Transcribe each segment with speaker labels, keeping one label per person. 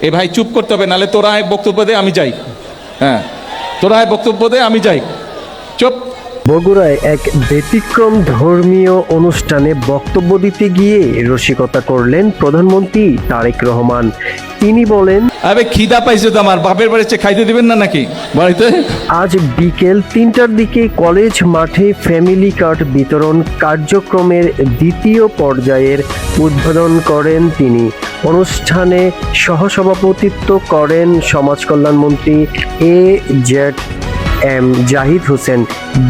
Speaker 1: এ ভাই চুপ করতে হবে, নাহলে তোরা বক্তব্য দে আমি যাই। হ্যাঁ, তোরা বক্তব্য দে আমি যাই, চুপ।
Speaker 2: বগুড়ায় এক ব্যতিক্রম ধর্মীয় অনুষ্ঠানে বক্তব্য দিতে গিয়ে রসিকতা করলেন প্রধানমন্ত্রী তারেক রহমান। তিনি বলেন,
Speaker 1: আরে খিদা পাইছে তো আমার, বাপের বাড়িতে খাইতে দিবেন না নাকি বাড়িতে?
Speaker 2: আজ বিকেল ৩টার দিকে কলেজ মাঠে ফ্যামিলি কার্ড বিতরণ কার্যক্রমের দ্বিতীয় পর্যায়ের উদ্বোধন করেন তিনি। অনুষ্ঠানে সহসভাপতিত্ব করেন সমাজ কল্যাণমন্ত্রী এ.জেড.এম জাহিদ হোসেন।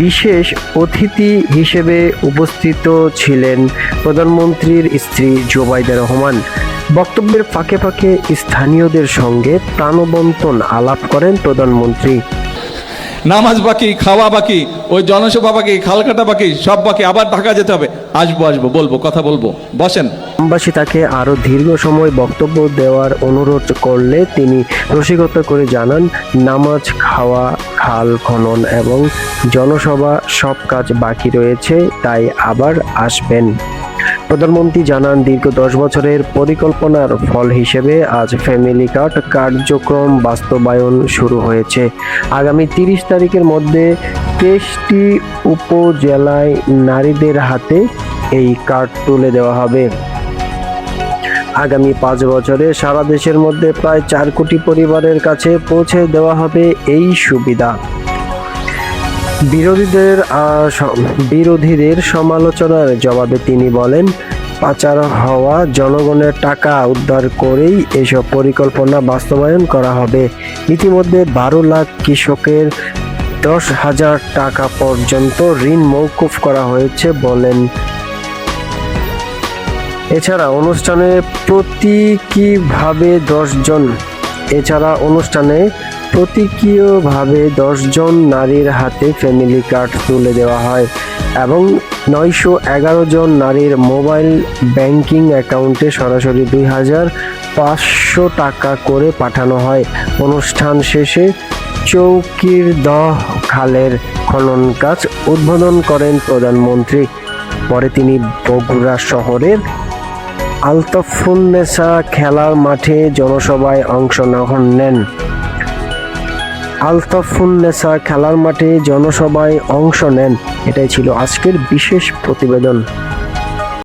Speaker 2: বিশেষ অতিথি হিসেবে উপস্থিত ছিলেন প্রধানমন্ত্রীর স্ত্রী জোবাইদা রহমান। বক্তব্যের ফাঁকে ফাঁকে স্থানীয়দের সঙ্গে প্রাণবন্তন আলাপ করেন প্রধানমন্ত্রী।
Speaker 1: নামাজ বাকি, খাওয়া বাকি, ওই জনসভা বাকি, খালকাটা বাকি, সব বাকি, আবার ঢাকা যেতে হবে। আসবো আসবো, বলবো, কথা বলবো, বসেন।
Speaker 2: গ্রামবাসী তাকে আরো দীর্ঘ সময় বক্তব্য দেওয়ার অনুরোধ করলে তিনি রসিকতা করে জানান, নামাজ, খাওয়া, খাল খনন এবং জনসভা সব কাজ বাকি রয়েছে, তাই আবার আসবেন। প্রধানমন্ত্রী জানান, দীর্ঘ 10 বছরের পরিকল্পনার ফল হিসেবে আজ ফ্যামিলি কার্ড কার্যক্রম বাস্তবায়ন শুরু হয়েছে। আগামী 30 তারিখের মধ্যে 23টি উপজেলায় নারীদের হাতে এই কার্ড তুলে দেওয়া হবে। আগামী 5 বছরে সারা দেশের মধ্যে প্রায় 4 কোটি পরিবারের কাছে পৌঁছে দেওয়া হবে এই সুবিধা। বিরোধীদের সমালোচনার জবাবে তিনি বলেন, পাচার হওয়া জনগণের টাকা উদ্ধার করেই এসব পরিকল্পনা বাস্তবায়ন করা হবে। ইতিমধ্যে 12 লাখ কৃষকের 10,000 টাকা পর্যন্ত ঋণ মওকুফ করা হয়েছে বলেন। এছাড়া অনুষ্ঠানে প্রতীকীভাবে 10 জন নারীর হাতে ফ্যামিলি কার্ড তুলে দেওয়া হয় এবং 911 জন নারীর মোবাইল ব্যাংকিং অ্যাকাউন্টে সরাসরি 2,500 টাকা করে পাঠানো হয়। অনুষ্ঠান শেষে চৌকিরদহ খালের খনন কাজ উদ্বোধন করেন প্রধানমন্ত্রী। পরে তিনি বগুড়া শহরের আলতাফুন্নেসা খেলার মাঠে জনসভায় অংশ নেন। এটাই ছিল আজকের বিশেষ প্রতিবেদন।